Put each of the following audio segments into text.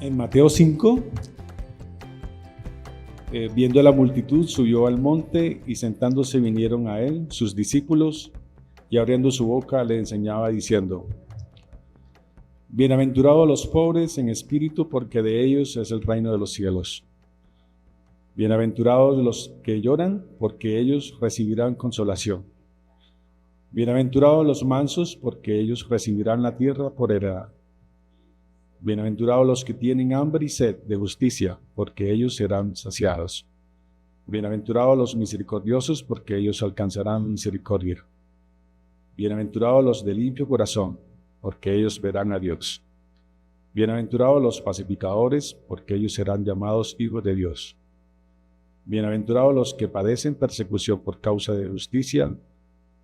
En Mateo 5, viendo a la multitud, subió al monte y sentándose vinieron a él sus discípulos y abriendo su boca le enseñaba diciendo: Bienaventurados los pobres en espíritu, porque de ellos es el reino de los cielos. Bienaventurados los que lloran, porque ellos recibirán consolación. Bienaventurados los mansos, porque ellos recibirán la tierra por heredad. Bienaventurados los que tienen hambre y sed de justicia, porque ellos serán saciados. Bienaventurados los misericordiosos, porque ellos alcanzarán misericordia. Bienaventurados los de limpio corazón, porque ellos verán a Dios. Bienaventurados los pacificadores, porque ellos serán llamados hijos de Dios. Bienaventurados los que padecen persecución por causa de justicia,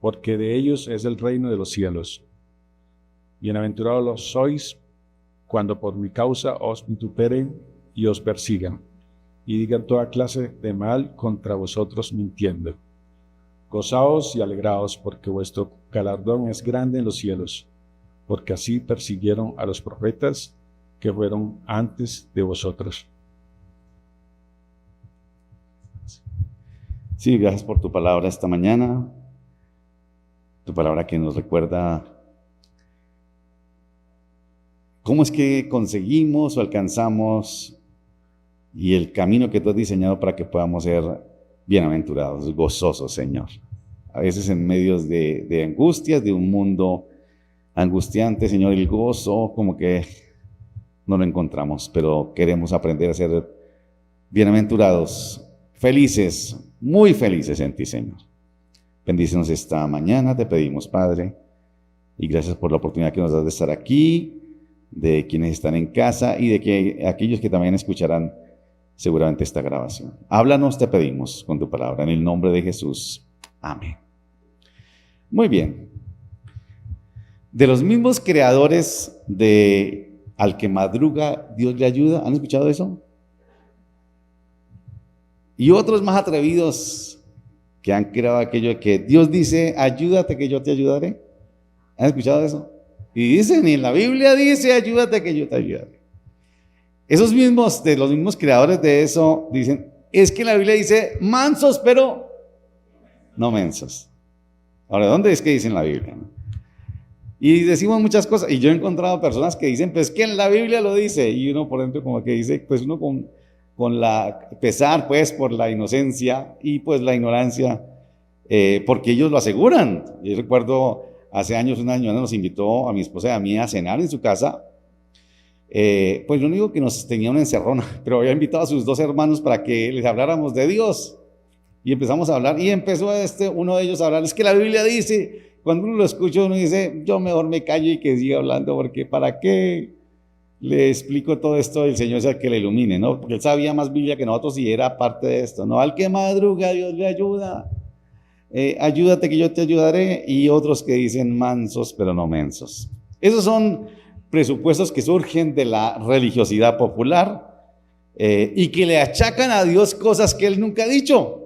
porque de ellos es el reino de los cielos. Bienaventurados los sois cuando por mi causa os vituperen y os persigan, y digan toda clase de mal contra vosotros mintiendo. Gozaos y alegraos, porque vuestro galardón es grande en los cielos, porque así persiguieron a los profetas que fueron antes de vosotros. Sí, gracias por tu palabra esta mañana, tu palabra que nos recuerda cómo es que conseguimos o alcanzamos y el camino que tú has diseñado para que podamos ser bienaventurados, gozosos, Señor. A veces en medio de angustias, de un mundo angustiante, Señor, el gozo como que no lo encontramos, pero queremos aprender a ser bienaventurados, felices, muy felices en ti, Señor. Bendícenos esta mañana, te pedimos, Padre, y gracias por la oportunidad que nos das de estar aquí, de quienes están en casa y de que aquellos que también escucharán seguramente esta grabación. Háblanos, te pedimos, con tu palabra, en el nombre de Jesús. Amén. Muy bien. De los mismos creadores de Al que madruga, Dios le ayuda, ¿han escuchado eso? Y otros más atrevidos que han creado aquello de que Dios dice, ayúdate que yo te ayudaré. ¿Han escuchado eso? Y dicen, y en la Biblia dice, ayúdate que yo te ayudaré. Esos mismos, de los mismos creadores de eso, dicen, es que la Biblia dice, mansos pero no mensos. Ahora, ¿dónde es que dice en la Biblia? Y decimos muchas cosas, y yo he encontrado personas que dicen, pues que en la Biblia lo dice, y uno, por ejemplo, como que dice, pues uno con la pesar, pues, por la inocencia y pues la ignorancia, porque ellos lo aseguran. Yo recuerdo, hace años, una señora nos invitó a mi esposa y a mí a cenar en su casa. Pues lo único que nos tenía una encerrona, pero había invitado a sus dos hermanos para que les habláramos de Dios. Y empezamos a hablar, y empezó uno de ellos a hablar, es que la Biblia dice, cuando uno lo escucha, uno dice, yo mejor me callo y que siga hablando, porque ¿para qué le explico todo esto? El Señor es el que le ilumine, ¿no? Porque Él sabía más Biblia que nosotros y era parte de esto, ¿no? Al que madruga, Dios le ayuda. Ayúdate que yo te ayudaré. Y otros que dicen mansos, pero no mensos. Esos son presupuestos que surgen de la religiosidad popular y que le achacan a Dios cosas que Él nunca ha dicho.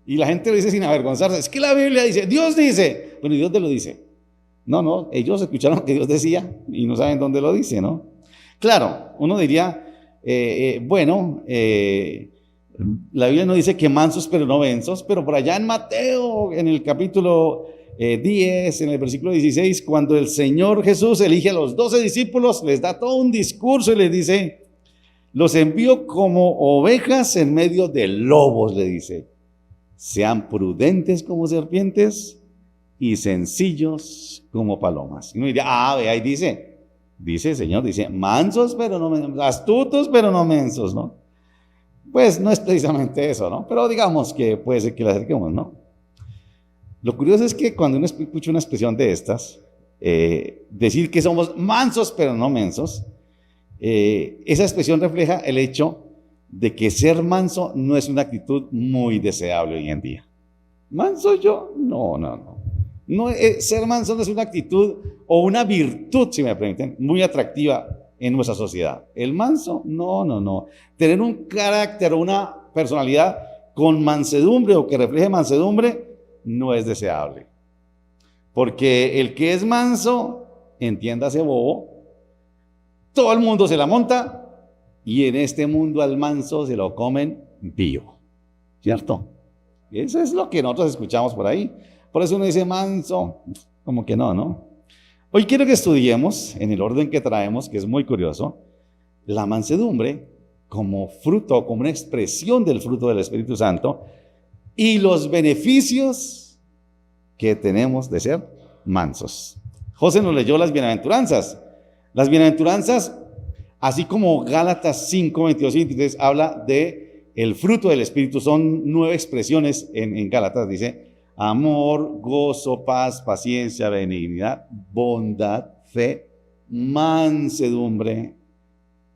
Y la gente lo dice sin avergonzarse. Es que la Biblia dice, Dios dice. Bueno, ¿y Dios te lo dice? No, ellos escucharon que Dios decía y no saben dónde lo dice, ¿no? Claro, uno diría, la Biblia no dice que mansos pero no mensos, pero por allá en Mateo, en el capítulo 10, en el versículo 16, cuando el Señor Jesús elige a los 12 discípulos, les da todo un discurso y les dice, los envío como ovejas en medio de lobos, le dice, sean prudentes como serpientes y sencillos como palomas. Y uno diría, ve, ahí dice el Señor, dice, mansos pero no mensos, astutos pero no mensos, ¿no? Pues no es precisamente eso, ¿no? Pero digamos que puede ser que le acerquemos, ¿no? Lo curioso es que cuando uno escucha una expresión de estas, decir que somos mansos pero no mensos, esa expresión refleja el hecho de que ser manso no es una actitud muy deseable hoy en día. ¿Manso yo? No. Ser manso no es una actitud o una virtud, si me permiten, muy atractiva en nuestra sociedad. El manso, no. Tener un carácter o una personalidad con mansedumbre o que refleje mansedumbre no es deseable. Porque el que es manso, entiéndase bobo, todo el mundo se la monta y en este mundo al manso se lo comen vivo, ¿cierto? Eso es lo que nosotros escuchamos por ahí. Por eso uno dice manso, como que no, ¿no? Hoy quiero que estudiemos, en el orden que traemos, que es muy curioso, la mansedumbre como fruto, como una expresión del fruto del Espíritu Santo y los beneficios que tenemos de ser mansos. José nos leyó las bienaventuranzas. Las bienaventuranzas, así como Gálatas 5, 22 y 23 habla de el fruto del Espíritu, son 9 expresiones en Gálatas, dice amor, gozo, paz, paciencia, benignidad, bondad, fe, mansedumbre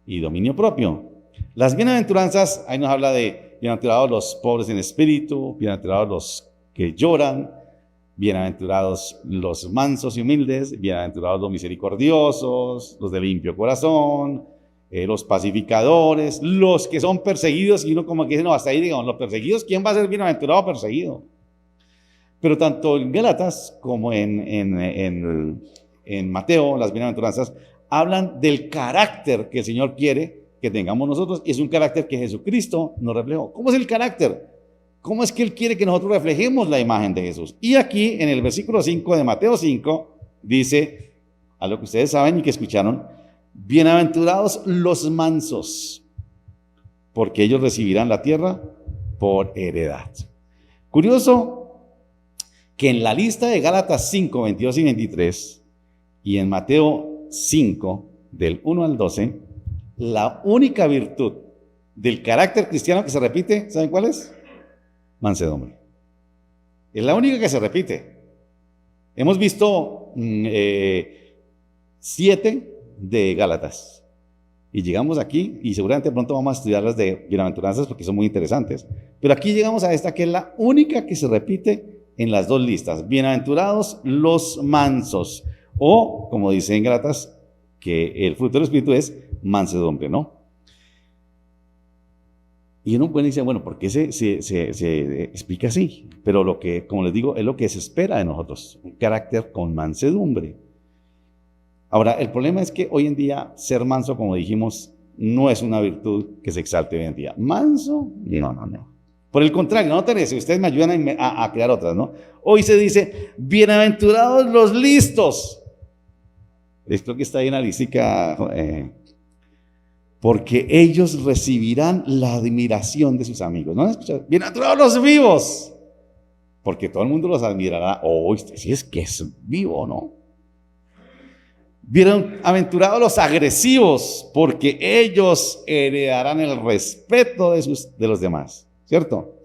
y dominio propio. Las bienaventuranzas, ahí nos habla de bienaventurados los pobres en espíritu, bienaventurados los que lloran, bienaventurados los mansos y humildes, bienaventurados los misericordiosos, los de limpio corazón, los pacificadores, los que son perseguidos, y uno como que dice, no, hasta ahí digamos, los perseguidos, ¿quién va a ser bienaventurado o perseguido? Pero tanto en Gálatas como en Mateo, las bienaventuranzas, hablan del carácter que el Señor quiere que tengamos nosotros, y es un carácter que Jesucristo nos reflejó. ¿Cómo es el carácter? ¿Cómo es que Él quiere que nosotros reflejemos la imagen de Jesús? Y aquí, en el versículo 5 de Mateo 5, dice, a lo que ustedes saben y que escucharon, bienaventurados los mansos, porque ellos recibirán la tierra por heredad. Curioso que en la lista de Gálatas 5, 22 y 23, y en Mateo 5, del 1 al 12, la única virtud del carácter cristiano que se repite, ¿saben cuál es? Mansedumbre. Es la única que se repite. Hemos visto 7 de Gálatas y llegamos aquí y seguramente pronto vamos a estudiar las de bienaventuranzas porque son muy interesantes, pero aquí llegamos a esta que es la única que se repite en las 2 listas. Bienaventurados los mansos, o como dice en Gálatas, que el fruto del Espíritu es mansedumbre, ¿no? Y uno puede decir, bueno, ¿por qué se explica así? Pero lo que, como les digo, es lo que se espera de nosotros, un carácter con mansedumbre. Ahora, el problema es que hoy en día ser manso, como dijimos, no es una virtud que se exalte hoy en día. Manso, no. Por el contrario, no Teresa, ustedes me ayudan a crear otras, ¿no? Hoy se dice, bienaventurados los listos. Esto que está ahí en la listica, porque ellos recibirán la admiración de sus amigos. ¿No han escuchado? Bienaventurados los vivos, porque todo el mundo los admirará. Este sí es que es vivo, ¿no? Bienaventurados los agresivos, porque ellos heredarán el respeto de los demás, ¿cierto?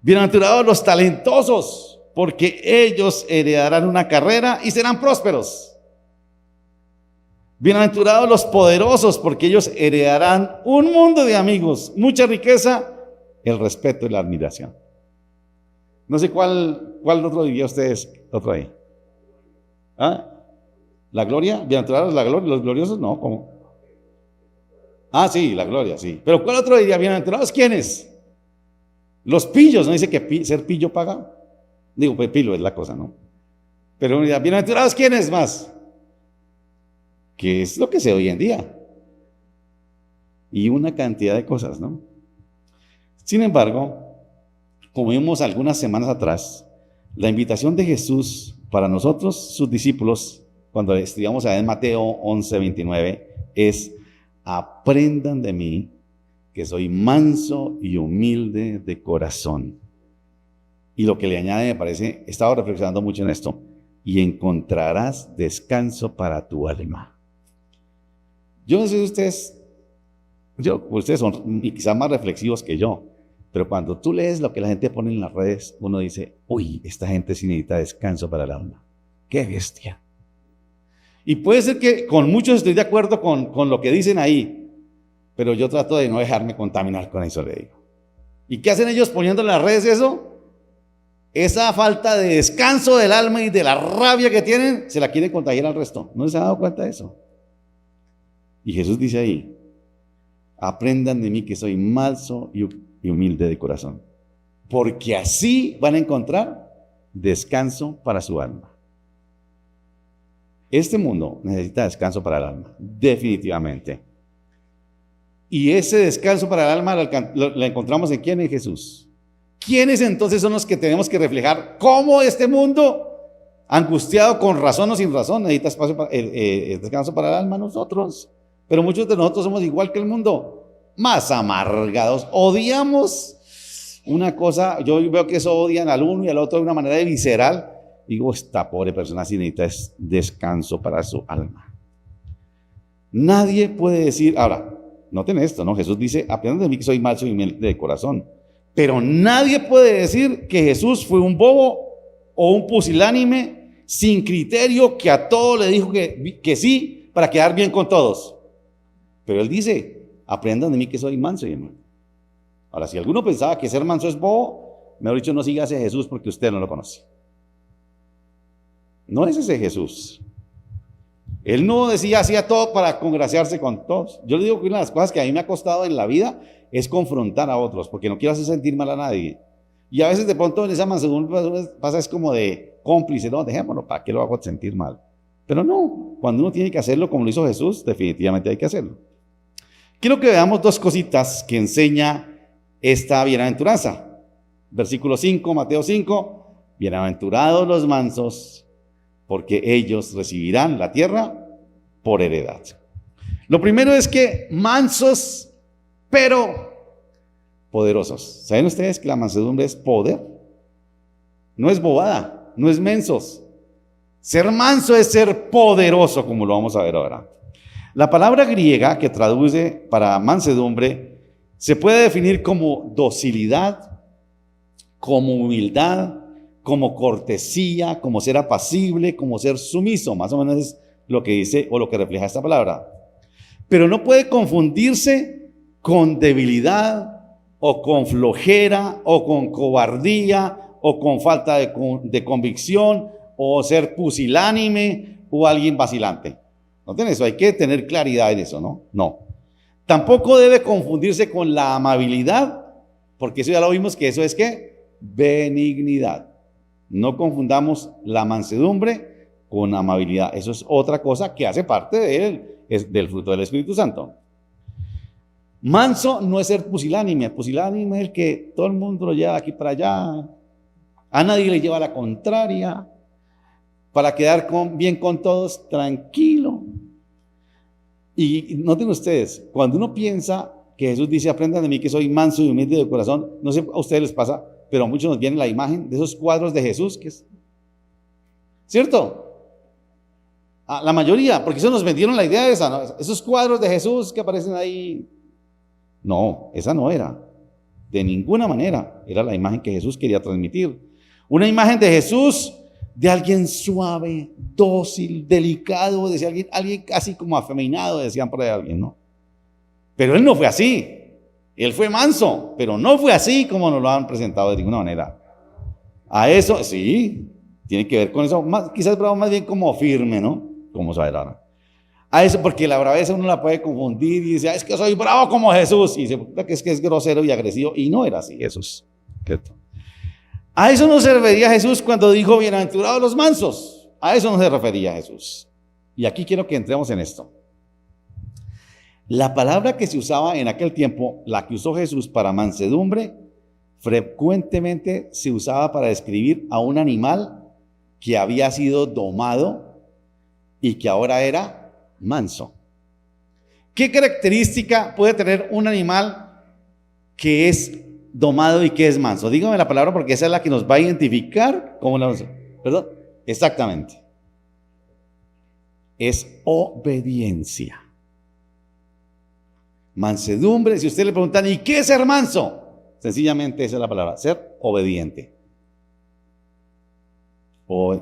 Bienaventurados los talentosos, porque ellos heredarán una carrera y serán prósperos. Bienaventurados los poderosos, porque ellos heredarán un mundo de amigos, mucha riqueza, el respeto y la admiración. No sé cuál otro diría ustedes, otro ahí. ¿Ah? ¿La gloria? ¿Bienaventurados la gloria? ¿Los gloriosos? No, ¿cómo? Ah, sí, la gloria, sí. Pero ¿cuál otro diría? ¿Bienaventurados quiénes? Los pillos, ¿no dice que ser pillo paga? Digo, pues pilo es la cosa, ¿no? Pero ¿bienaventurados quiénes más? Que es lo que se ve hoy en día. Y una cantidad de cosas, ¿no? Sin embargo, como vimos algunas semanas atrás, la invitación de Jesús para nosotros, sus discípulos, cuando estudiamos en Mateo 11, 29, es: aprendan de mí, que soy manso y humilde de corazón. Y lo que le añade, me parece, he estado reflexionando mucho en esto: y encontrarás descanso para tu alma. Yo no sé si ustedes son quizás más reflexivos que yo, pero cuando tú lees lo que la gente pone en las redes, uno dice, uy, esta gente sí necesita descanso para el alma. ¡Qué bestia! Y puede ser que con muchos estoy de acuerdo con lo que dicen ahí, pero yo trato de no dejarme contaminar con eso, le digo. ¿Y qué hacen ellos poniendo en las redes eso? Esa falta de descanso del alma y de la rabia que tienen, se la quieren contagiar al resto. ¿No se han dado cuenta de eso? Y Jesús dice ahí: aprendan de mí, que soy manso y humilde de corazón, porque así van a encontrar descanso para su alma. Este mundo necesita descanso para el alma, definitivamente. Y ese descanso para el alma lo encontramos en ¿quién? En Jesús. ¿Quiénes entonces son los que tenemos que reflejar cómo este mundo, angustiado con razón o sin razón, necesita espacio para, descanso para el alma? Nosotros. Pero muchos de nosotros somos igual que el mundo, más amargados. Odiamos una cosa, yo veo que eso odian al uno y al otro de una manera visceral. Digo, esta pobre persona sí necesita descanso para su alma. Nadie puede decir, ahora, noten esto, ¿no? Jesús dice, aprendan de mí que soy manso y humilde de corazón. Pero nadie puede decir que Jesús fue un bobo o un pusilánime sin criterio que a todo le dijo que sí para quedar bien con todos. Pero él dice, aprendan de mí que soy manso y humilde. Ahora, si alguno pensaba que ser manso es bobo, mejor dicho, no siga a ese Jesús porque usted no lo conoce. No es ese Jesús. Él no decía, hacía todo para congraciarse con todos. Yo le digo que una de las cosas que a mí me ha costado en la vida es confrontar a otros, porque no quiero hacer sentir mal a nadie. Y a veces de pronto en esa mansedumbre pasa es como de cómplice, no, dejémoslo, ¿para qué lo hago sentir mal? Pero no, cuando uno tiene que hacerlo como lo hizo Jesús, definitivamente hay que hacerlo. Quiero que veamos dos cositas que enseña esta bienaventuranza. Versículo 5, Mateo 5, bienaventurados los mansos, porque ellos recibirán la tierra por heredad. Lo primero es que mansos, pero poderosos. ¿Saben ustedes que la mansedumbre es poder? No es bobada, no es mensos. Ser manso es ser poderoso, como lo vamos a ver ahora. La palabra griega que traduce para mansedumbre se puede definir como docilidad, como humildad, como cortesía, como ser apacible, como ser sumiso. Más o menos es lo que dice o lo que refleja esta palabra. Pero no puede confundirse con debilidad o con flojera o con cobardía o con falta de convicción o ser pusilánime o alguien vacilante. ¿Noten eso? Hay que tener claridad en eso, ¿no? No. Tampoco debe confundirse con la amabilidad, porque eso ya lo vimos que eso es ¿qué? Benignidad. No confundamos la mansedumbre con amabilidad. Eso es otra cosa que hace parte del fruto del Espíritu Santo. Manso no es ser pusilánime. Pusilánime es el que todo el mundo lo lleva aquí para allá. A nadie le lleva la contraria. Para quedar bien con todos, tranquilo. Y noten ustedes, cuando uno piensa que Jesús dice, aprendan de mí que soy manso y humilde de corazón, no sé a ustedes les pasa, pero a muchos nos viene la imagen de esos cuadros de Jesús, que es, ¿cierto? A la mayoría, porque eso nos vendieron la idea de esa, ¿no? Esos cuadros de Jesús que aparecen ahí. No, esa no era. De ninguna manera era la imagen que Jesús quería transmitir. Una imagen de Jesús, de alguien suave, dócil, delicado, decía alguien casi como afeminado, decían por ahí alguien, ¿no? Pero él no fue así. Él fue manso, pero no fue así como nos lo han presentado de ninguna manera. A eso, sí, tiene que ver con eso, quizás bravo más bien como firme, ¿no? Como saber ahora. A eso, porque la braveza uno la puede confundir y dice, es que soy bravo como Jesús. Y dice, que es grosero y agresivo. Y no era así Jesús. ¿Cierto? A eso no se refería Jesús cuando dijo, bienaventurados los mansos. A eso no se refería Jesús. Y aquí quiero que entremos en esto. La palabra que se usaba en aquel tiempo, la que usó Jesús para mansedumbre, frecuentemente se usaba para describir a un animal que había sido domado y que ahora era manso. ¿Qué característica puede tener un animal que es domado y que es manso? Dígame la palabra porque esa es la que nos va a identificar como la... ¿Perdón? Exactamente. Es obediencia. Mansedumbre, si usted le preguntan, ¿y qué es ser manso? Sencillamente esa es la palabra, ser obediente.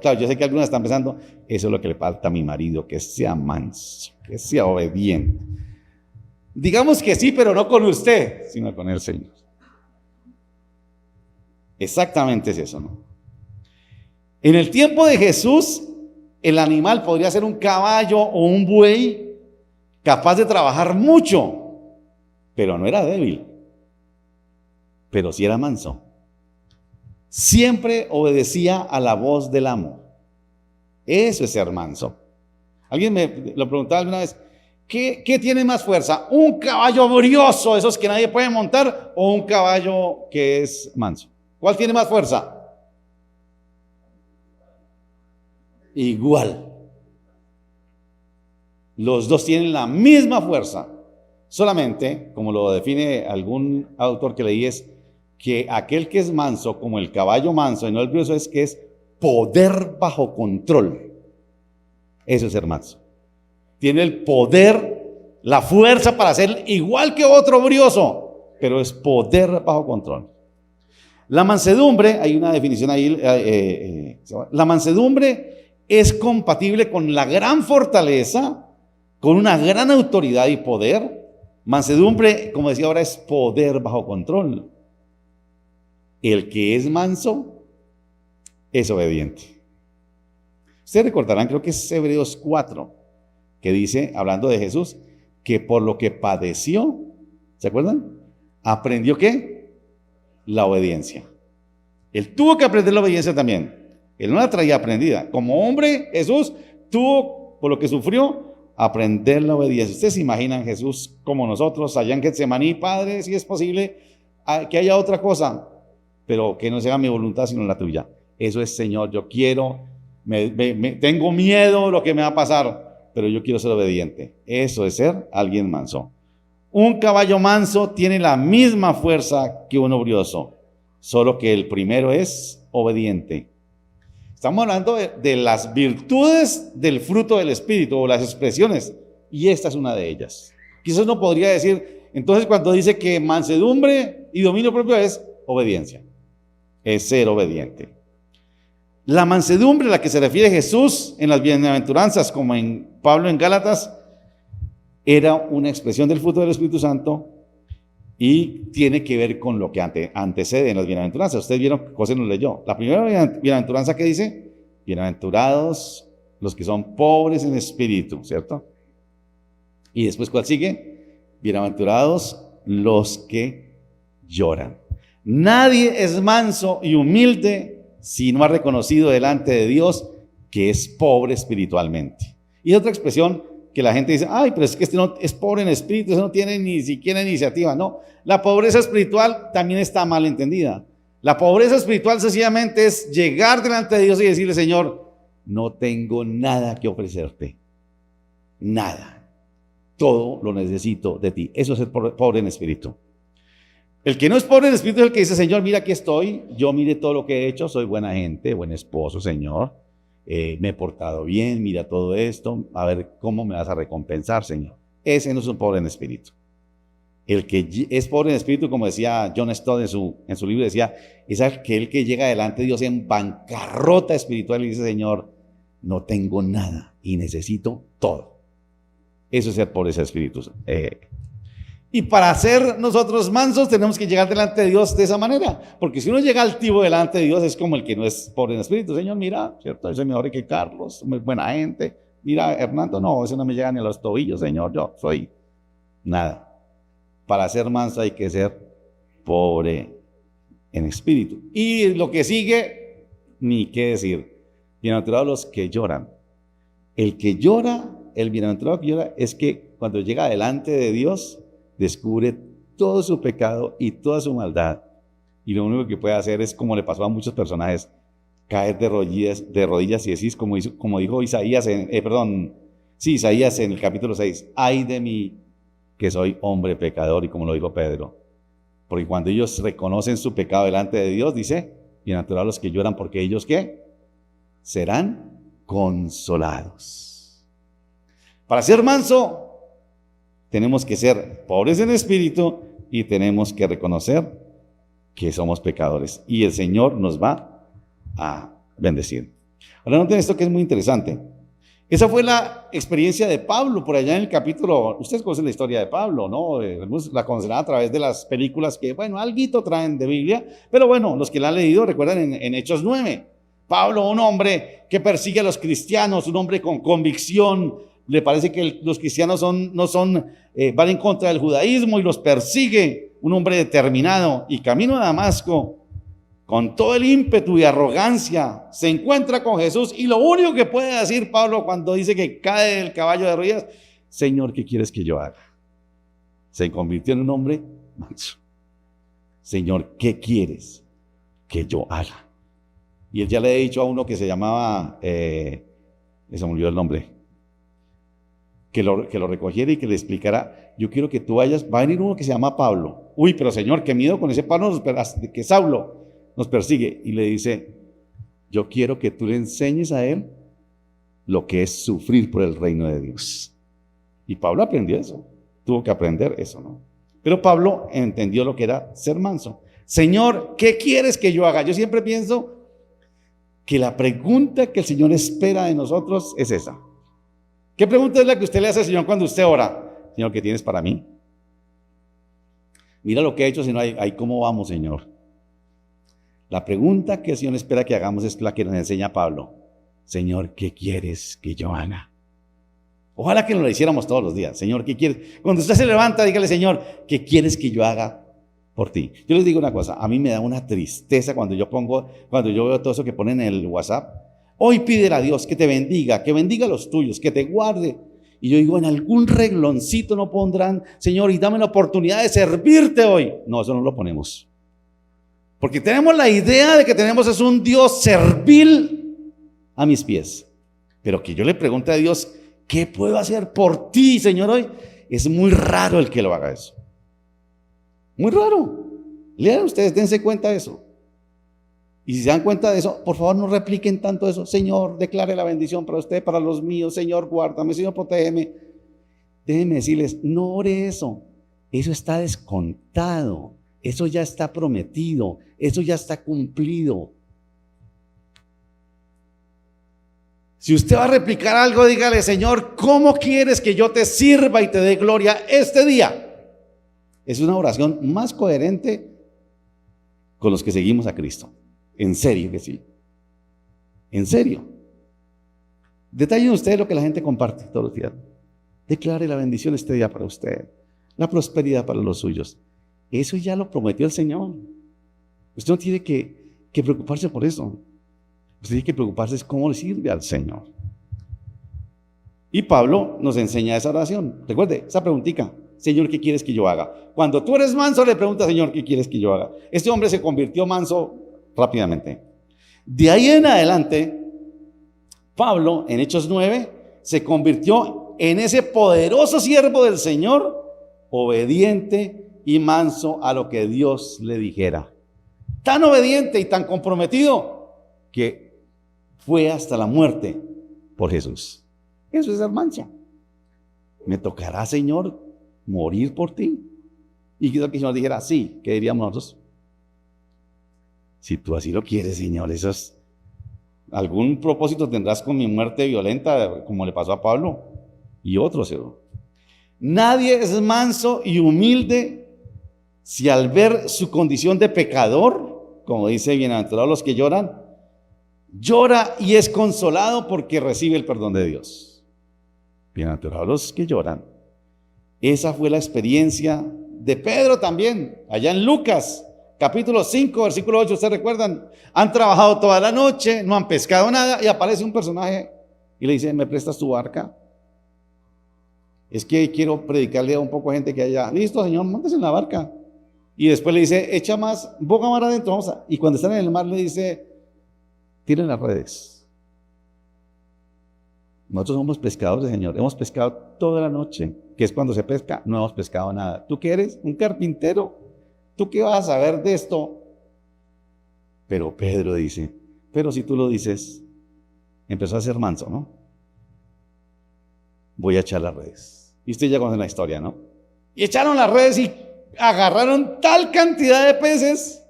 Claro, yo sé que algunos están pensando, eso es lo que le falta a mi marido, que sea manso, que sea obediente. Digamos que sí, pero no con usted, sino con el Señor. Exactamente es eso, ¿no? En el tiempo de Jesús, el animal podría ser un caballo o un buey capaz de trabajar mucho, pero no era débil, pero sí era manso. Siempre obedecía a la voz del amo. Eso es ser manso. Alguien me lo preguntaba alguna vez, ¿qué tiene más fuerza? ¿Un caballo brioso, esos que nadie puede montar, o un caballo que es manso? ¿Cuál tiene más fuerza? Igual. Los dos tienen la misma fuerza. Solamente, como lo define algún autor que leí, es que aquel que es manso, como el caballo manso y no el brioso, es que es poder bajo control. Eso es ser manso. Tiene el poder, la fuerza para ser igual que otro brioso, pero es poder bajo control. La mansedumbre, hay una definición ahí, la mansedumbre es compatible con la gran fortaleza, con una gran autoridad y poder. Mansedumbre, como decía ahora, es poder bajo control. El que es manso es obediente. Ustedes recordarán, creo que es Hebreos 4, que dice, hablando de Jesús, que por lo que padeció, ¿se acuerdan? ¿Aprendió qué? La obediencia. Él tuvo que aprender la obediencia también. Él no la traía aprendida. Como hombre, Jesús tuvo, por lo que sufrió, aprender la obediencia. Ustedes se imaginan Jesús como nosotros, allá en Getsemaní, Padre, si es posible, que haya otra cosa, pero que no sea mi voluntad, sino la tuya. Eso es, Señor, yo quiero, tengo miedo de lo que me va a pasar, pero yo quiero ser obediente. Eso es ser alguien manso. Un caballo manso tiene la misma fuerza que uno brioso, solo que el primero es obediente. Estamos hablando de las virtudes del fruto del Espíritu o las expresiones, y esta es una de ellas. Quizás uno podría decir, entonces cuando dice que mansedumbre y dominio propio es obediencia, es ser obediente. La mansedumbre a la que se refiere Jesús en las bienaventuranzas, como en Pablo en Gálatas, era una expresión del fruto del Espíritu Santo y tiene que ver con lo que antecede en las bienaventuranzas. Ustedes vieron, José nos leyó. La primera bienaventuranza que dice, bienaventurados los que son pobres en espíritu, ¿cierto? Y después, ¿cuál sigue? Bienaventurados los que lloran. Nadie es manso y humilde si no ha reconocido delante de Dios que es pobre espiritualmente. Y otra expresión que la gente dice, ay, pero es que este no es pobre en espíritu, ese no tiene ni siquiera iniciativa. No, la pobreza espiritual también está mal entendida. La pobreza espiritual sencillamente es llegar delante de Dios y decirle, Señor, no tengo nada que ofrecerte, nada, todo lo necesito de ti. Eso es ser pobre en espíritu. El que no es pobre en espíritu es el que dice, Señor, mira aquí estoy, yo mire todo lo que he hecho, soy buena gente, buen esposo, Señor. Me he portado bien, mira todo esto, a ver cómo me vas a recompensar, Señor. Ese no es un pobre en espíritu. El que es pobre en espíritu, como decía John Stott en su libro, decía, es aquel que llega delante de Dios en bancarrota espiritual y dice, Señor, no tengo nada y necesito todo. Eso es ser pobre en espíritu. Y para ser nosotros mansos tenemos que llegar delante de Dios de esa manera, porque si uno llega altivo delante de Dios es como el que no es pobre en espíritu. Señor, mira, cierto, yo soy mejor que Carlos, muy buena gente. Mira, Hernando, no, ese no me llega ni a los tobillos, Señor, yo soy nada. Para ser manso hay que ser pobre en espíritu. Y lo que sigue, ni qué decir. Bienaventurados los que lloran. El que llora, el bienaventurado que llora, es que cuando llega delante de Dios descubre todo su pecado y toda su maldad, y lo único que puede hacer es, como le pasó a muchos personajes, caer de rodillas y decir, como dijo Isaías Isaías en el capítulo 6, ay de mí que soy hombre pecador, y como lo dijo Pedro, porque cuando ellos reconocen su pecado delante de Dios, dice, bienaventurados los que lloran, porque ellos ¿qué? Serán consolados. Para ser manso tenemos que ser pobres en espíritu y tenemos que reconocer que somos pecadores. Y el Señor nos va a bendecir. Ahora noten esto que es muy interesante. Esa fue la experiencia de Pablo por allá en el capítulo. Ustedes conocen la historia de Pablo, ¿no? La conocerán a través de las películas que, bueno, alguito traen de Biblia. Pero bueno, los que la han leído recuerdan en Hechos 9. Pablo, un hombre que persigue a los cristianos, un hombre con convicción. Le parece que los cristianos van en contra del judaísmo y los persigue, un hombre determinado, y camino a Damasco con todo el ímpetu y arrogancia, se encuentra con Jesús y lo único que puede decir Pablo cuando dice que cae del caballo de rodillas: Señor, ¿qué quieres que yo haga? Se convirtió en un hombre manso. Señor, ¿qué quieres que yo haga? Y él ya le he dicho a uno que se llamaba, se me olvidó el nombre, que lo recogiera y que le explicara: yo quiero que tú vayas, va a venir uno que se llama Pablo. Uy, pero Señor, qué miedo con ese Pablo, que Saulo nos persigue. Y le dice: yo quiero que tú le enseñes a él lo que es sufrir por el reino de Dios. Y Pablo aprendió eso, tuvo que aprender eso, ¿no? Pero Pablo entendió lo que era ser manso. Señor, ¿qué quieres que yo haga? Yo siempre pienso que la pregunta que el Señor espera de nosotros es esa. ¿Qué pregunta es la que usted le hace al Señor cuando usted ora? Señor, ¿qué tienes para mí? Mira lo que he hecho, Señor, ahí cómo vamos, Señor. La pregunta que el Señor espera que hagamos es la que nos enseña Pablo. Señor, ¿qué quieres que yo haga? Ojalá que nos lo hiciéramos todos los días. Señor, ¿qué quieres? Cuando usted se levanta, dígale: Señor, ¿qué quieres que yo haga por ti? Yo les digo una cosa, a mí me da una tristeza cuando yo veo todo eso que ponen en el WhatsApp. Hoy pídele a Dios que te bendiga, que bendiga a los tuyos, que te guarde. Y yo digo, en algún regloncito no pondrán: Señor, y dame la oportunidad de servirte hoy. No, eso no lo ponemos. Porque tenemos la idea de que tenemos es un Dios servil a mis pies. Pero que yo le pregunte a Dios: ¿qué puedo hacer por ti, Señor, hoy? Es muy raro el que lo haga eso. Muy raro. Lean ustedes, dense cuenta de eso. Y si se dan cuenta de eso, por favor no repliquen tanto eso. Señor, declare la bendición para usted, para los míos. Señor, guárdame. Señor, protégeme. Déjenme decirles, no ore eso. Eso está descontado. Eso ya está prometido. Eso ya está cumplido. Si usted va a replicar algo, dígale: Señor, ¿cómo quieres que yo te sirva y te dé gloria este día? Es una oración más coherente con los que seguimos a Cristo. En serio que sí. En serio. Detallen ustedes lo que la gente comparte todos los días. Declare la bendición este día para usted, la prosperidad para los suyos. Eso ya lo prometió el Señor. Usted no tiene que preocuparse por eso. Usted tiene que preocuparse es cómo le sirve al Señor. Y Pablo nos enseña esa oración. Recuerde, esa preguntita: Señor, ¿qué quieres que yo haga? Cuando tú eres manso, le preguntas: Señor, ¿qué quieres que yo haga? Este hombre se convirtió manso rápidamente. De ahí en adelante, Pablo, en Hechos 9, se convirtió en ese poderoso siervo del Señor, obediente y manso a lo que Dios le dijera. Tan obediente y tan comprometido que fue hasta la muerte por Jesús. Eso es ser manso. Me tocará, Señor, morir por ti. Y quiero que el Señor dijera: sí, ¿qué diríamos nosotros? Si tú así lo quieres, Señor, eso es, algún propósito tendrás con mi muerte violenta, como le pasó a Pablo y otros. Nadie es manso y humilde si al ver su condición de pecador, como dice: bienaventurados los que lloran, llora y es consolado porque recibe el perdón de Dios. Bienaventurados los que lloran. Esa fue la experiencia de Pedro también, allá en Lucas, capítulo 5, versículo 8, ¿ustedes recuerdan? Han trabajado toda la noche, no han pescado nada, y aparece un personaje y le dice: ¿me prestas tu barca? Es que quiero predicarle a un poco de gente que haya. Listo, Señor, montes en la barca. Y después le dice: echa más, boca mar adentro, vamos a. Y cuando están en el mar le dice: tiren las redes. Nosotros somos pescadores, Señor. Hemos pescado toda la noche, que es cuando se pesca, no hemos pescado nada. ¿Tú qué eres? Un carpintero. ¿Tú qué vas a saber de esto? Pero Pedro dice: pero si tú lo dices, empezó a ser manso, ¿no? Voy a echar las redes. Y ustedes ya conocen la historia, ¿no? Y echaron las redes y agarraron tal cantidad de peces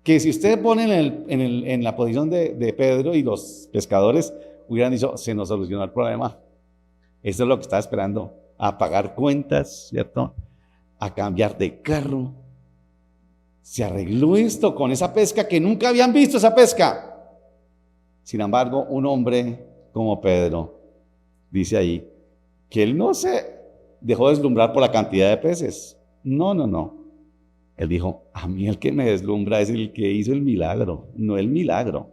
que si ustedes ponen en la posición de Pedro y los pescadores, hubieran dicho: se nos solucionó el problema. Eso es lo que estaba esperando, a pagar cuentas, ¿cierto? A cambiar de carro. Se arregló esto con esa pesca que nunca habían visto, esa pesca. Sin embargo, un hombre como Pedro, dice ahí, que él no se dejó deslumbrar por la cantidad de peces. No. Él dijo, a mí el que me deslumbra es el que hizo el milagro, no el milagro.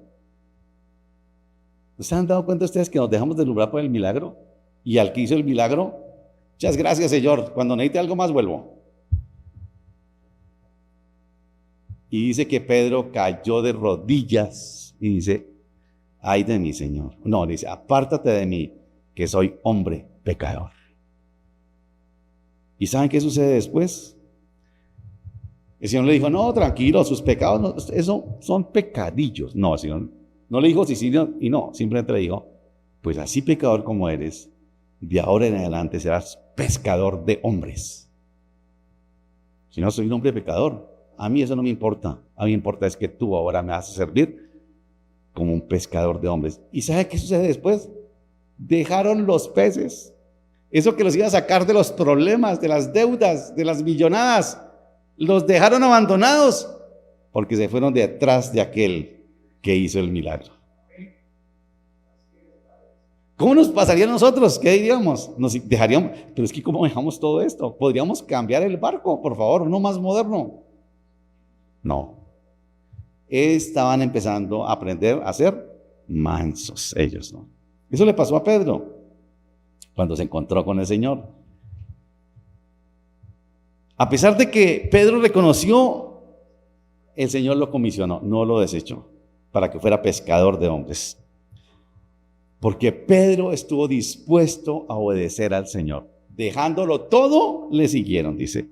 ¿No se han dado cuenta ustedes que nos dejamos deslumbrar por el milagro? Y al que hizo el milagro, muchas gracias, Señor, cuando necesite algo más vuelvo. Y dice que Pedro cayó de rodillas y dice, ay de mí, Señor. No, dice, apártate de mí, que soy hombre pecador. ¿Y saben qué sucede después? El Señor le dijo, no, tranquilo, sus pecados, no, eso son pecadillos. No, el Señor no le dijo sí y no, simplemente le dijo, pues así pecador como eres, de ahora en adelante serás pescador de hombres. Si no soy un hombre pecador, a mí eso no me importa. A mí me importa es que tú ahora me vas a servir como un pescador de hombres. ¿Y sabe qué sucede después? Dejaron los peces. Eso que los iba a sacar de los problemas, de las deudas, de las millonadas, los dejaron abandonados porque se fueron detrás de aquel que hizo el milagro. ¿Cómo nos pasaría a nosotros? ¿Qué diríamos? Nos dejaríamos, pero es que ¿cómo dejamos todo esto? ¿Podríamos cambiar el barco, por favor, uno más moderno? No. Estaban empezando a aprender a ser mansos ellos, ¿no? Eso le pasó a Pedro cuando se encontró con el Señor. A pesar de que Pedro reconoció, el Señor lo comisionó, no lo desechó, para que fuera pescador de hombres. Porque Pedro estuvo dispuesto a obedecer al Señor. Dejándolo todo, le siguieron, dice.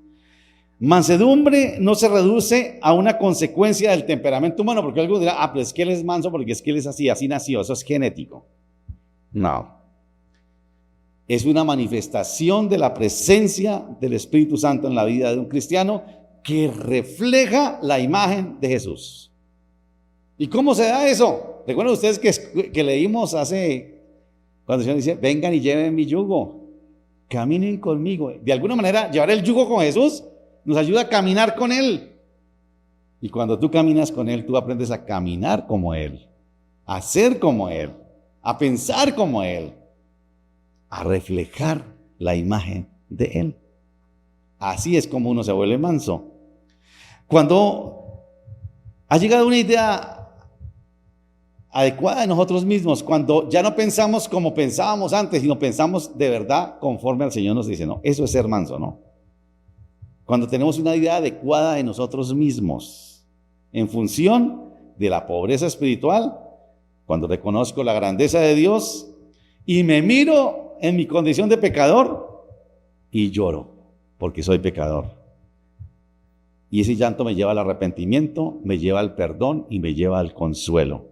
Mansedumbre no se reduce a una consecuencia del temperamento humano, porque algunos dirán, pero es que él es manso porque es que él es así nació, eso es genético. No. Es una manifestación de la presencia del Espíritu Santo en la vida de un cristiano que refleja la imagen de Jesús. ¿Y cómo se da eso? Recuerden ustedes que leímos cuando el Señor dice, vengan y lleven mi yugo, caminen conmigo. De alguna manera, llevar el yugo con Jesús nos ayuda a caminar con Él. Y cuando tú caminas con Él, tú aprendes a caminar como Él, a ser como Él, a pensar como Él, a reflejar la imagen de Él. Así es como uno se vuelve manso. Cuando ha llegado una idea adecuada de nosotros mismos, cuando ya no pensamos como pensábamos antes, sino pensamos de verdad conforme al Señor nos dice, no, eso es ser manso, ¿no? Cuando tenemos una idea adecuada de nosotros mismos, en función de la pobreza espiritual, cuando reconozco la grandeza de Dios y me miro en mi condición de pecador y lloro porque soy pecador. Y ese llanto me lleva al arrepentimiento, me lleva al perdón y me lleva al consuelo.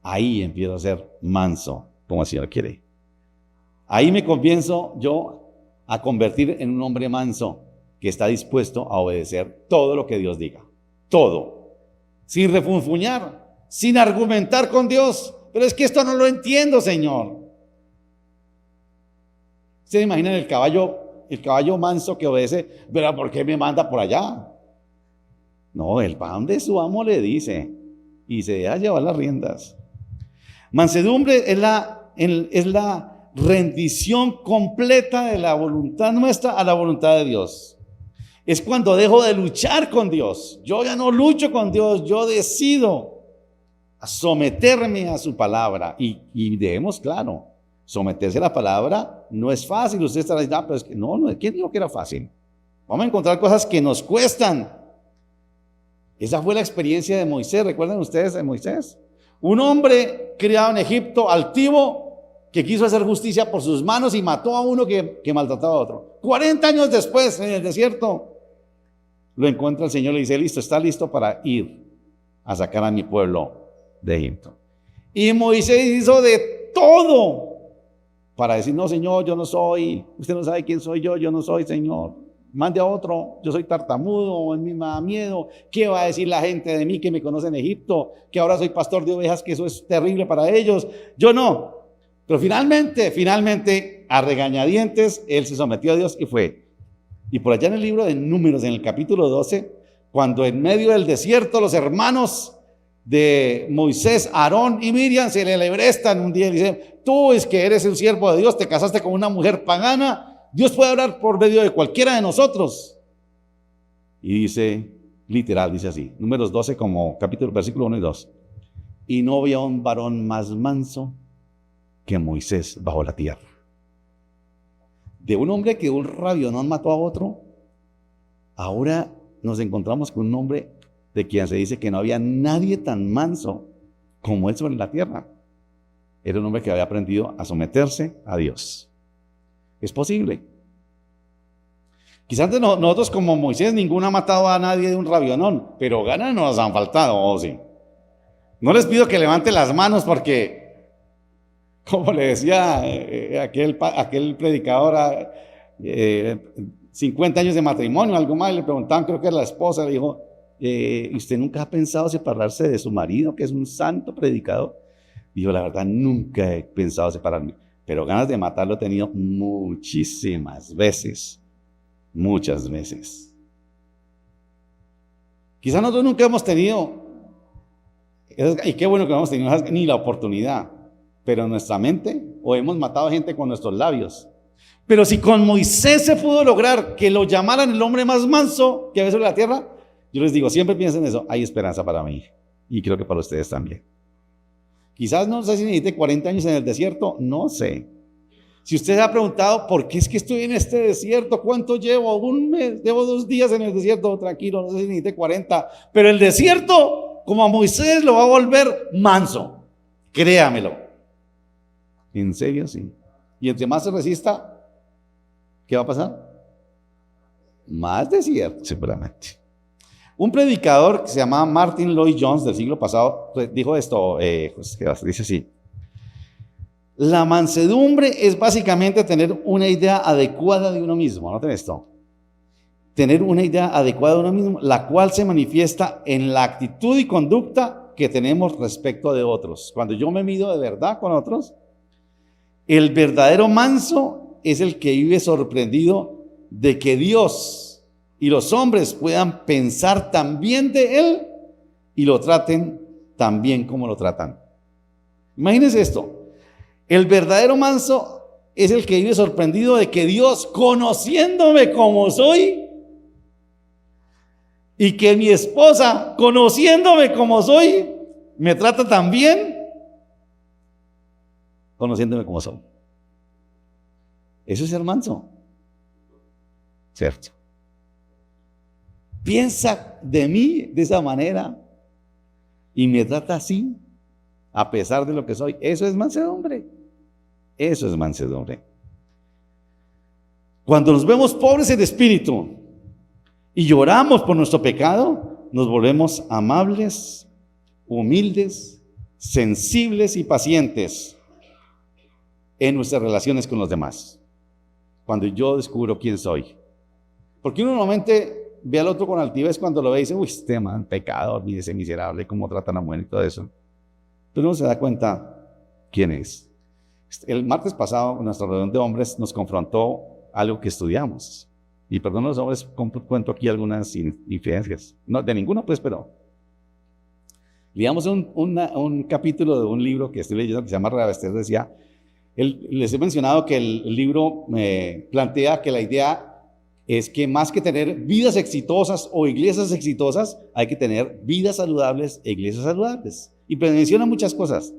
Ahí empiezo a ser manso, como el Señor quiere. Ahí me comienzo yo a convertir en un hombre manso que está dispuesto a obedecer todo lo que Dios diga. Todo. Sin refunfuñar, sin argumentar con Dios. Pero es que esto no lo entiendo, Señor. ¿Ustedes imaginan el caballo manso que obedece? ¿Pero por qué me manda por allá? No, él va donde su amo le dice y se deja llevar las riendas. Mansedumbre es la rendición completa de la voluntad nuestra a la voluntad de Dios. Es cuando dejo de luchar con Dios. Yo ya no lucho con Dios, yo decido a someterme a su palabra. Y dejemos claro, someterse a la palabra no es fácil. Usted estará diciendo, pero es que no, ¿quién dijo que era fácil? Vamos a encontrar cosas que nos cuestan. Esa fue la experiencia de Moisés. ¿Recuerdan ustedes de Moisés? Un hombre criado en Egipto, altivo, que quiso hacer justicia por sus manos y mató a uno que maltrataba a otro. 40 años después, en el desierto, lo encuentra el Señor y le dice, listo, está listo para ir a sacar a mi pueblo de Egipto. Y Moisés hizo de todo para decir, no, Señor, yo no soy, usted no sabe quién soy yo no soy, Señor. Mande a otro, yo soy tartamudo, a mí me da miedo. ¿Qué va a decir la gente de mí que me conoce en Egipto? Que ahora soy pastor de ovejas, que eso es terrible para ellos. Yo no. Pero finalmente, a regañadientes, él se sometió a Dios y fue. Y por allá en el libro de Números, en el capítulo 12, cuando en medio del desierto los hermanos de Moisés, Aarón y Miriam se le lebrestan un día y dicen, tú es que eres un siervo de Dios, te casaste con una mujer pagana, Dios puede hablar por medio de cualquiera de nosotros. Y dice literal, dice así, Números 12 como capítulo, versículo 1 y 2. Y no había un varón más manso que Moisés bajo la tierra. De un hombre que un rabionón mató a otro, ahora nos encontramos con un hombre de quien se dice que no había nadie tan manso como él sobre la tierra. Era un hombre que había aprendido a someterse a Dios. Es posible. Quizás nosotros como Moisés ninguno ha matado a nadie de un rabionón, pero ganas nos han faltado, ¿o sí? No les pido que levanten las manos porque, como le decía aquel predicador, 50 años de matrimonio, algo más, le preguntaban, creo que era la esposa, le dijo, ¿usted nunca ha pensado separarse de su marido, que es un santo predicador? Dijo, la verdad, nunca he pensado separarme, pero ganas de matarlo he tenido muchísimas veces, muchas veces. Quizás nosotros nunca hemos tenido, y qué bueno que no hemos tenido ni la oportunidad, pero en nuestra mente, o hemos matado a gente con nuestros labios. Pero si con Moisés se pudo lograr que lo llamaran el hombre más manso que había sobre la tierra, yo les digo, siempre piensen en eso, hay esperanza para mí, y creo que para ustedes también. Quizás no sé si necesite 40 años en el desierto, no sé. Si usted se ha preguntado, ¿por qué es que estoy en este desierto? ¿Cuánto llevo? Un mes, llevo 2 días en el desierto, tranquilo, no sé si necesite 40, pero el desierto, como a Moisés, lo va a volver manso, créamelo. En serio, sí. Y entre más se resista, ¿qué va a pasar? Más desierto, seguramente. Un predicador que se llamaba Martin Lloyd-Jones del siglo pasado dijo esto, dice así: la mansedumbre es básicamente tener una idea adecuada de uno mismo. Noten esto. Tener una idea adecuada de uno mismo, la cual se manifiesta en la actitud y conducta que tenemos respecto de otros. Cuando yo me mido de verdad con otros, el verdadero manso es el que vive sorprendido de que Dios y los hombres puedan pensar tan bien de él y lo traten tan bien como lo tratan. Imagínense esto. El verdadero manso es el que vive sorprendido de que Dios, conociéndome como soy, y que mi esposa, conociéndome como soy, me trata tan bien, conociéndome como soy. Eso es ser manso. ¿Cierto? Piensa de mí de esa manera y me trata así, a pesar de lo que soy. Eso es mansedumbre. Eso es mansedumbre. Cuando nos vemos pobres en espíritu y lloramos por nuestro pecado, nos volvemos amables, humildes, sensibles y pacientes en nuestras relaciones con los demás. Cuando yo descubro quién soy. Porque uno normalmente ve al otro con altivez cuando lo ve y dice, uy, este man, pecador, mire ese miserable, cómo tratan a mujer y todo eso. Pero uno se da cuenta quién es. El martes pasado, en nuestra reunión de hombres, nos confrontó algo que estudiamos. Y perdón los hombres, cuento aquí algunas infidencias. No, de ninguno, pues, pero leíamos un capítulo de un libro que estoy leyendo que se llama Reavestir. Decía, les he mencionado que el libro plantea que la idea es que más que tener vidas exitosas o iglesias exitosas, hay que tener vidas saludables e iglesias saludables. Y menciona muchas cosas.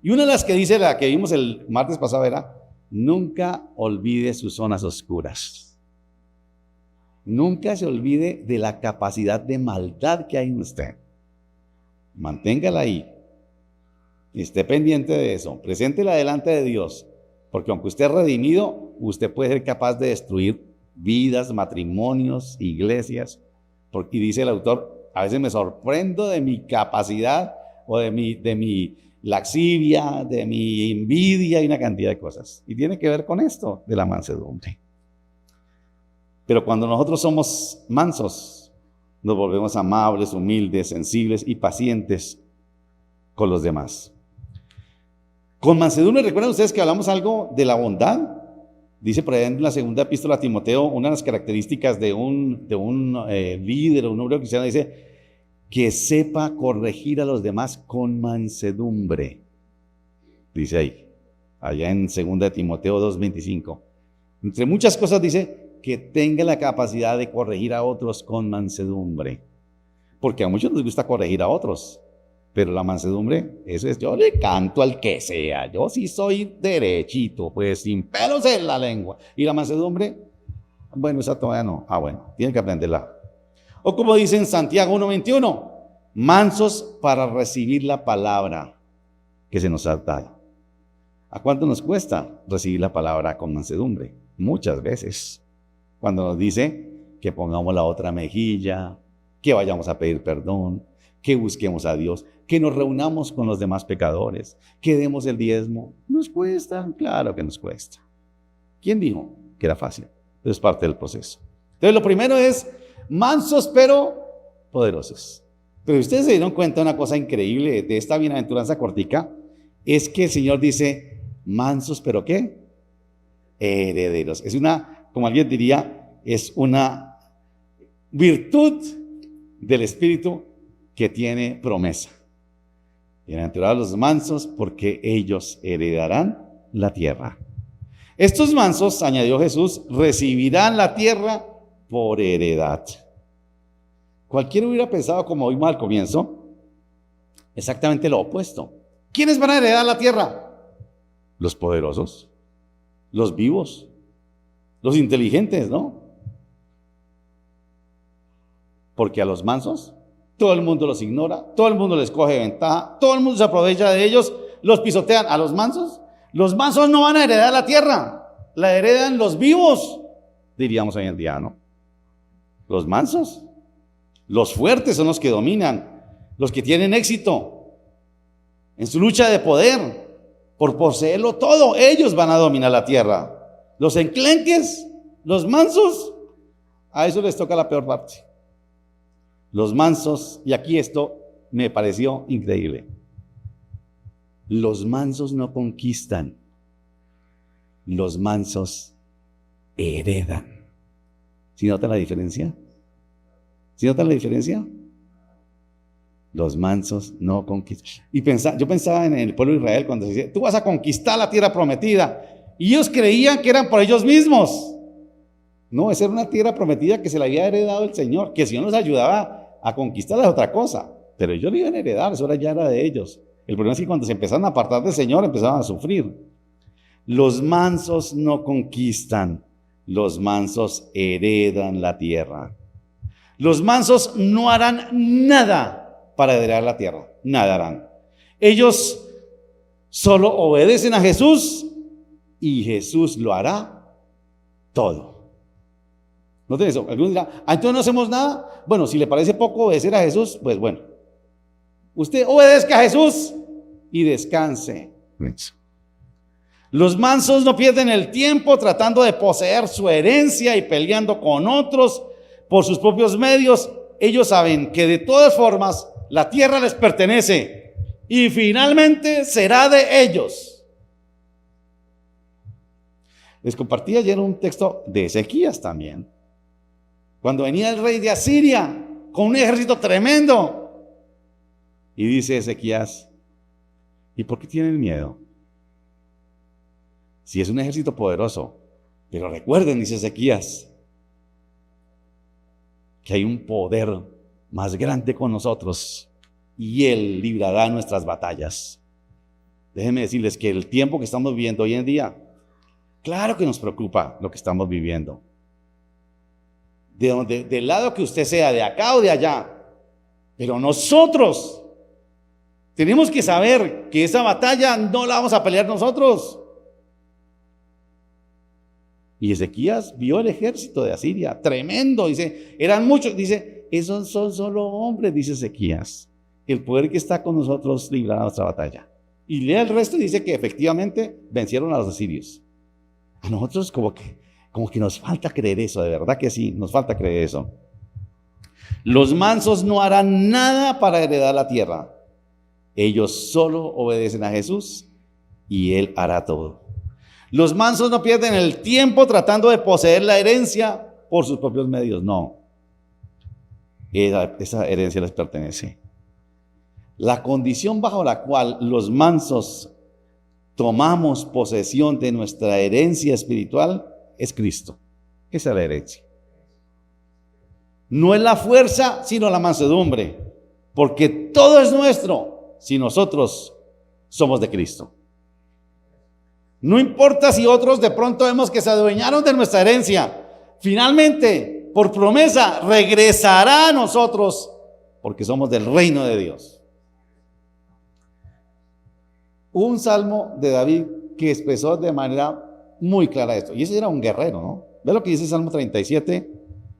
Y una de las que dice, la que vimos el martes pasado, era, nunca olvide sus zonas oscuras. Nunca se olvide de la capacidad de maldad que hay en usted. Manténgala ahí. Esté pendiente de eso. Preséntela delante de Dios. Porque aunque usted es redimido, usted puede ser capaz de destruir vidas, matrimonios, iglesias. Y dice el autor, a veces me sorprendo de mi capacidad o de mi laxivia, de mi envidia y una cantidad de cosas. Y tiene que ver con esto de la mansedumbre. Pero cuando nosotros somos mansos, nos volvemos amables, humildes, sensibles y pacientes con los demás. Con mansedumbre, ¿recuerdan ustedes que hablamos algo de la bondad? Dice por ahí en la segunda epístola a Timoteo, una de las características de un líder o un hombre cristiano, dice que sepa corregir a los demás con mansedumbre. Dice ahí, allá en segunda de Timoteo 2:25. Entre muchas cosas dice que tenga la capacidad de corregir a otros con mansedumbre. porque a muchos les gusta corregir a otros, pero la mansedumbre, eso es, yo le canto al que sea, yo sí soy derechito, pues sin pelos en la lengua. Y la mansedumbre, bueno, esa todavía no. Bueno, tienen que aprenderla. O como dice en Santiago 1:21, mansos para recibir la palabra que se nos ha dado. ¿A cuánto nos cuesta recibir la palabra con mansedumbre? Muchas veces. Cuando nos dice que pongamos la otra mejilla, que vayamos a pedir perdón, que busquemos a Dios, que nos reunamos con los demás pecadores, que demos el diezmo. ¿Nos cuesta? Claro que nos cuesta. ¿Quién dijo que era fácil? Pero es parte del proceso. Entonces lo primero es mansos pero poderosos. Pero ustedes se dieron cuenta de una cosa increíble de esta bienaventuranza cortica, es que el Señor dice, mansos pero ¿qué? Herederos. Es una, como alguien diría, es una virtud del Espíritu que tiene promesa. Bienaventurados los mansos porque ellos heredarán la tierra. Estos mansos, añadió Jesús, recibirán la tierra por heredad. Cualquiera hubiera pensado, como vimos al comienzo, exactamente lo opuesto. ¿Quiénes van a heredar la tierra? Los poderosos, los vivos, los inteligentes, ¿no? Porque a los mansos, todo el mundo los ignora, todo el mundo les coge ventaja, todo el mundo se aprovecha de ellos, los pisotean. A los mansos no van a heredar la tierra, la heredan los vivos, diríamos hoy en día, ¿no? Los mansos, los fuertes son los que dominan, los que tienen éxito en su lucha de poder, por poseerlo todo, ellos van a dominar la tierra. Los enclenques, los mansos, a eso les toca la peor parte. Los mansos, y aquí esto me pareció increíble. Los mansos no conquistan, los mansos heredan. ¿Sí notan la diferencia? ¿Sí notan la diferencia? Los mansos no conquistan. Y yo pensaba en el pueblo de Israel cuando se decía, tú vas a conquistar la tierra prometida. Y ellos creían que eran por ellos mismos. No, esa era una tierra prometida que se le había heredado el Señor, que el Señor los ayudaba a conquistar es otra cosa, pero ellos lo iban a heredar, eso ya era de ellos. El problema es que cuando se empezaron a apartar del Señor, empezaban a sufrir. Los mansos no conquistan, los mansos heredan la tierra. Los mansos no harán nada para heredar la tierra, nada harán. Ellos solo obedecen a Jesús y Jesús lo hará todo. ¿No tiene eso? Algunos dirán, entonces no hacemos nada. Bueno, si le parece poco obedecer a Jesús, pues bueno. Usted obedezca a Jesús y descanse. Los mansos no pierden el tiempo tratando de poseer su herencia y peleando con otros por sus propios medios. Ellos saben que de todas formas la tierra les pertenece y finalmente será de ellos. Les compartí ayer un texto de Ezequías también. Cuando venía el rey de Asiria con un ejército tremendo. Y dice Ezequías, ¿y por qué tienen miedo? Si es un ejército poderoso. Pero recuerden, dice Ezequías, que hay un poder más grande con nosotros y Él librará nuestras batallas. Déjenme decirles que el tiempo que estamos viviendo hoy en día, claro que nos preocupa lo que estamos viviendo. Del lado que usted sea, de acá o de allá, pero nosotros tenemos que saber que esa batalla no la vamos a pelear nosotros. Y Ezequías vio el ejército de Asiria, tremendo, dice, eran muchos, dice, esos son solo hombres, dice Ezequías. El poder que está con nosotros librará nuestra batalla. Y lea el resto y dice que efectivamente vencieron a los asirios. A nosotros como que nos falta creer eso, de verdad que sí, nos falta creer eso. Los mansos no harán nada para heredar la tierra. Ellos solo obedecen a Jesús y Él hará todo. Los mansos no pierden el tiempo tratando de poseer la herencia por sus propios medios, no. Esa herencia les pertenece. La condición bajo la cual los mansos tomamos posesión de nuestra herencia espiritual es Cristo. Esa es la herencia. No es la fuerza, sino la mansedumbre, porque todo es nuestro si nosotros somos de Cristo. No importa si otros de pronto vemos que se adueñaron de nuestra herencia. Finalmente, por promesa, regresará a nosotros porque somos del reino de Dios. Hubo un salmo de David que expresó de manera muy clara esto. Y ese era un guerrero, ¿no? Ve lo que dice el Salmo 37,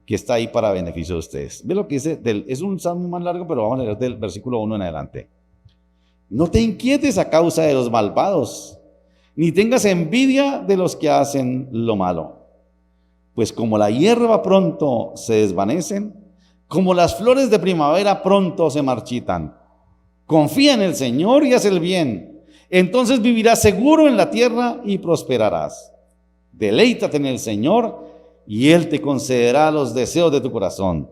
que está ahí para beneficio de ustedes. Ve lo que dice, es un salmo más largo, pero vamos a leer del versículo 1 en adelante. No te inquietes a causa de los malvados, ni tengas envidia de los que hacen lo malo. Pues como la hierba pronto se desvanecen, como las flores de primavera pronto se marchitan. Confía en el Señor y haz el bien. Entonces vivirás seguro en la tierra y prosperarás. Deleítate en el Señor y Él te concederá los deseos de tu corazón.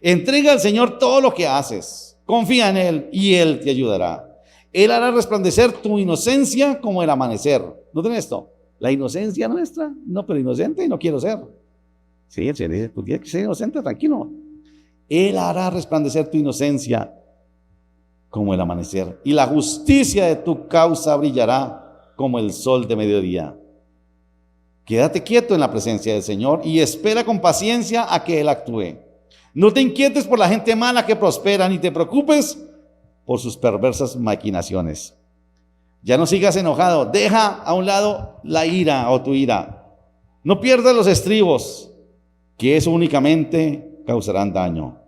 Entrega al Señor todo lo que haces. Confía en Él y Él te ayudará. Él hará resplandecer tu inocencia como el amanecer. ¿Noten esto? La inocencia nuestra. No, pero inocente no quiero ser. Sí, el Señor dice, tú tienes que ser inocente, tranquilo. Él hará resplandecer tu inocencia como el amanecer, y la justicia de tu causa brillará como el sol de mediodía. Quédate quieto en la presencia del Señor y espera con paciencia a que Él actúe. No te inquietes por la gente mala que prospera, ni te preocupes por sus perversas maquinaciones. Ya no sigas enojado, deja a un lado la ira o tu ira. No pierdas los estribos, que eso únicamente causarán daño.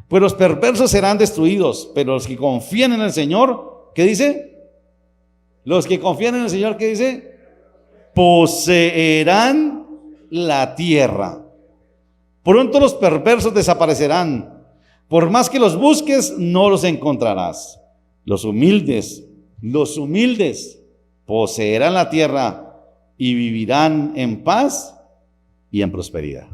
Pues los perversos serán destruidos, pero los que confían en el Señor, ¿qué dice? Los que confían en el Señor, ¿qué dice? Poseerán la tierra. Pronto los perversos desaparecerán. Por más que los busques, no los encontrarás. Los humildes poseerán la tierra y vivirán en paz y en prosperidad.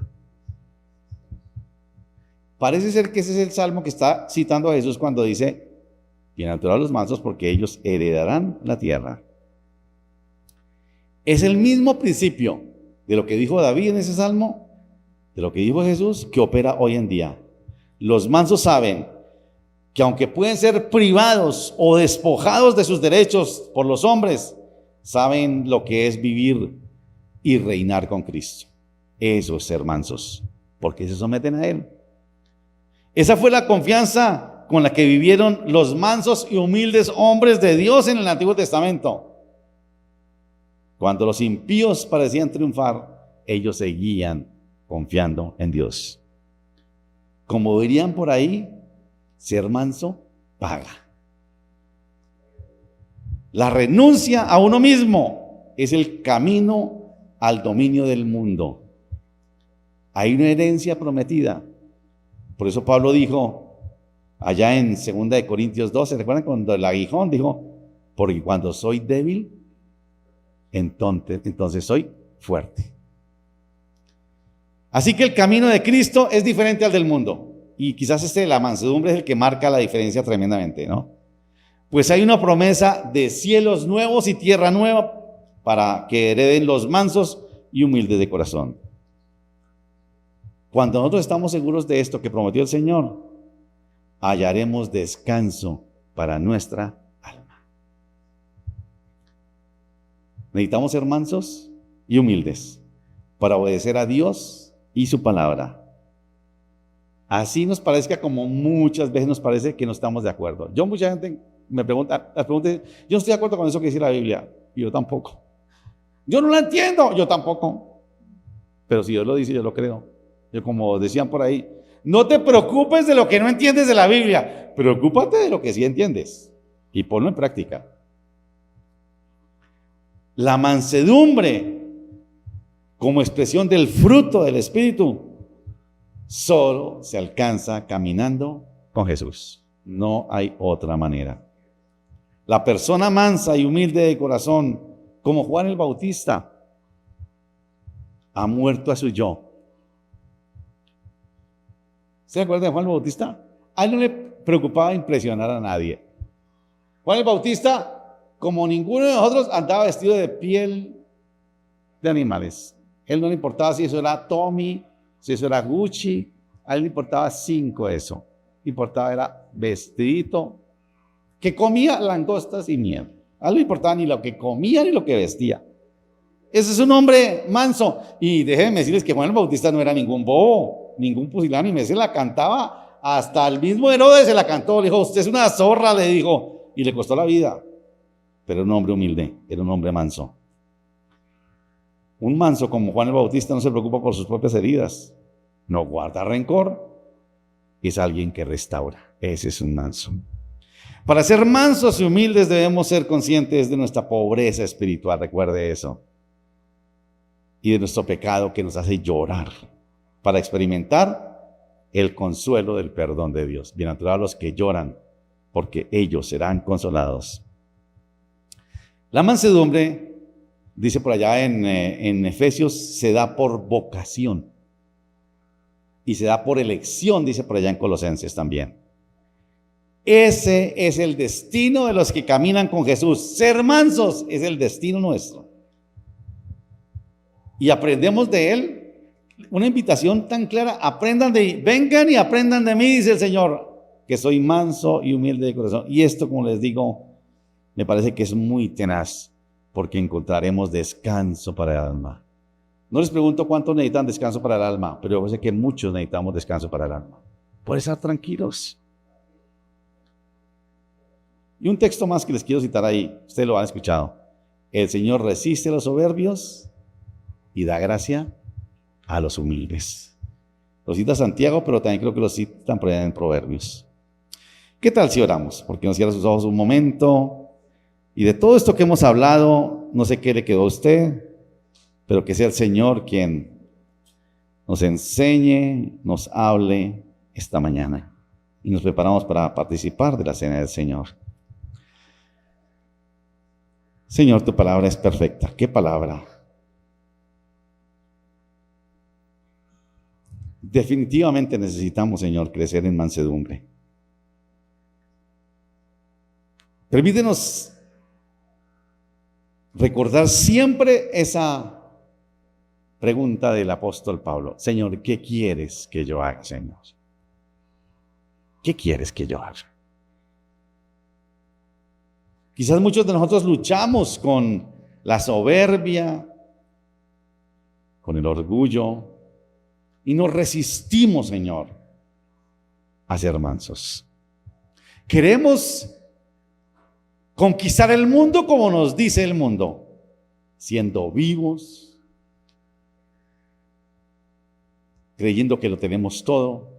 Parece ser que ese es el salmo que está citando a Jesús cuando dice, bienaventurados los mansos porque ellos heredarán la tierra. Es el mismo principio de lo que dijo David en ese salmo, de lo que dijo Jesús, que opera hoy en día. Los mansos saben que aunque pueden ser privados o despojados de sus derechos por los hombres, saben lo que es vivir y reinar con Cristo. Eso es ser mansos, porque se someten a Él. Esa fue la confianza con la que vivieron los mansos y humildes hombres de Dios en el Antiguo Testamento. Cuando los impíos parecían triunfar, ellos seguían confiando en Dios. Como dirían por ahí, ser manso paga. La renuncia a uno mismo es el camino al dominio del mundo. Hay una herencia prometida. Por eso Pablo dijo, allá en 2 Corintios 12, ¿recuerdan cuando el aguijón dijo? Porque cuando soy débil, entonces soy fuerte. Así que el camino de Cristo es diferente al del mundo. Y quizás la mansedumbre es el que marca la diferencia tremendamente, ¿no? Pues hay una promesa de cielos nuevos y tierra nueva para que hereden los mansos y humildes de corazón. Cuando nosotros estamos seguros de esto que prometió el Señor, hallaremos descanso para nuestra alma. Necesitamos ser mansos y humildes para obedecer a Dios y su palabra. Así nos parezca, como muchas veces nos parece que no estamos de acuerdo. Mucha gente me pregunta, yo no estoy de acuerdo con eso que dice la Biblia, y yo tampoco. Yo no la entiendo, yo tampoco. Pero si Dios lo dice, yo lo creo. Yo, como decían por ahí, no te preocupes de lo que no entiendes de la Biblia, preocúpate de lo que sí entiendes y ponlo en práctica. La mansedumbre, como expresión del fruto del Espíritu, solo se alcanza caminando con Jesús. No hay otra manera. La persona mansa y humilde de corazón, como Juan el Bautista, ha muerto a su yo. ¿Se acuerdan de Juan el Bautista? A él no le preocupaba impresionar a nadie. Juan el Bautista, como ninguno de nosotros, andaba vestido de piel de animales. Él no le importaba si eso era Tommy, si eso era Gucci, A él le importaba 5 eso. Le importaba era vestidito, que comía langostas y miel. A él no le importaba ni lo que comía ni lo que vestía. Ese es un hombre manso. Y déjenme decirles que Juan el Bautista no era ningún bobo, ningún pusilánime. Se la cantaba, hasta el mismo Herodes se la cantó. Le dijo, usted es una zorra, le dijo, y le costó la vida. Pero era un hombre humilde, era un hombre manso. Un manso como Juan el Bautista no se preocupa por sus propias heridas, no guarda rencor, es alguien que restaura. Ese es un manso. Para ser mansos y humildes debemos ser conscientes de nuestra pobreza espiritual, recuerde eso, y de nuestro pecado que nos hace llorar, para experimentar el consuelo del perdón de Dios. Bienaventurados los que lloran, porque ellos serán consolados. La mansedumbre, dice por allá en Efesios, se da por vocación y se da por elección, dice por allá en Colosenses también. Ese es el destino de los que caminan con Jesús. Ser mansos es el destino nuestro. Y aprendemos de Él una invitación tan clara. Vengan y aprendan de mí, dice el Señor, que soy manso y humilde de corazón. Y esto, como les digo, me parece que es muy tenaz, porque encontraremos descanso para el alma. No les pregunto cuántos necesitan descanso para el alma, pero yo sé que muchos necesitamos descanso para el alma. Por estar tranquilos. Y un texto más que les quiero citar ahí, ustedes lo han escuchado. El Señor resiste a los soberbios y da gracia a los humildes. Lo cita Santiago, pero también creo que lo citan por allá en Proverbios. ¿Qué tal si oramos? Porque nos cierra sus ojos un momento. Y de todo esto que hemos hablado, no sé qué le quedó a usted, pero que sea el Señor quien nos enseñe, nos hable esta mañana. Y nos preparamos para participar de la cena del Señor. Señor, tu palabra es perfecta. ¿Qué palabra? Definitivamente necesitamos, Señor, crecer en mansedumbre. Permítenos recordar siempre esa pregunta del apóstol Pablo. Señor, ¿qué quieres que yo haga, Señor? ¿Qué quieres que yo haga? Quizás muchos de nosotros luchamos con la soberbia, con el orgullo, y nos resistimos, Señor, a ser mansos. Queremos conquistar el mundo como nos dice el mundo, siendo vivos, creyendo que lo tenemos todo,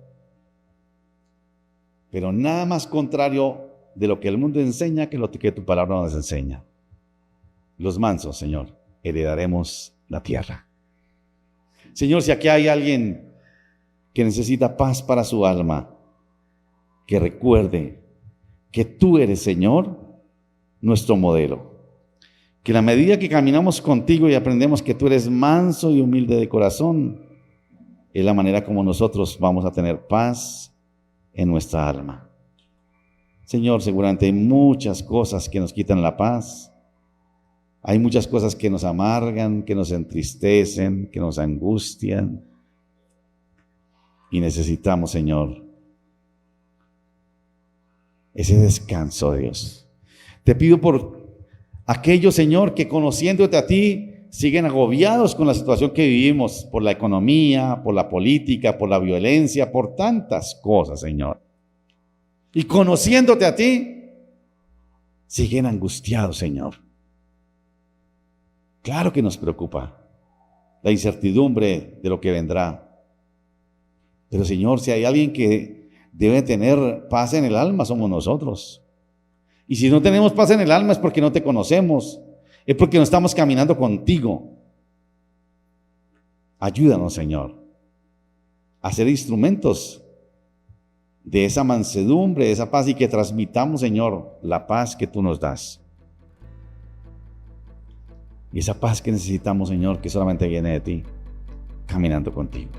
pero nada más contrario de lo que el mundo enseña que lo que tu palabra nos enseña. Los mansos, Señor, heredaremos la tierra. Señor, si aquí hay alguien que necesita paz para su alma, que recuerde que tú eres, Señor, nuestro modelo. Que la medida que caminamos contigo y aprendemos que tú eres manso y humilde de corazón, es la manera como nosotros vamos a tener paz en nuestra alma. Señor, seguramente hay muchas cosas que nos quitan la paz. Hay muchas cosas que nos amargan, que nos entristecen, que nos angustian. Y necesitamos, Señor, ese descanso de Dios. Te pido por aquellos, Señor, que conociéndote a ti, siguen agobiados con la situación que vivimos, por la economía, por la política, por la violencia, por tantas cosas, Señor. Y conociéndote a ti, siguen angustiados, Señor. Claro que nos preocupa la incertidumbre de lo que vendrá. Pero, Señor, si hay alguien que debe tener paz en el alma, somos nosotros. Y si no tenemos paz en el alma es porque no te conocemos, es porque no estamos caminando contigo. Ayúdanos, Señor, a ser instrumentos de esa mansedumbre, de esa paz, y que transmitamos, Señor, la paz que tú nos das. Y esa paz que necesitamos, Señor, que solamente viene de ti, caminando contigo.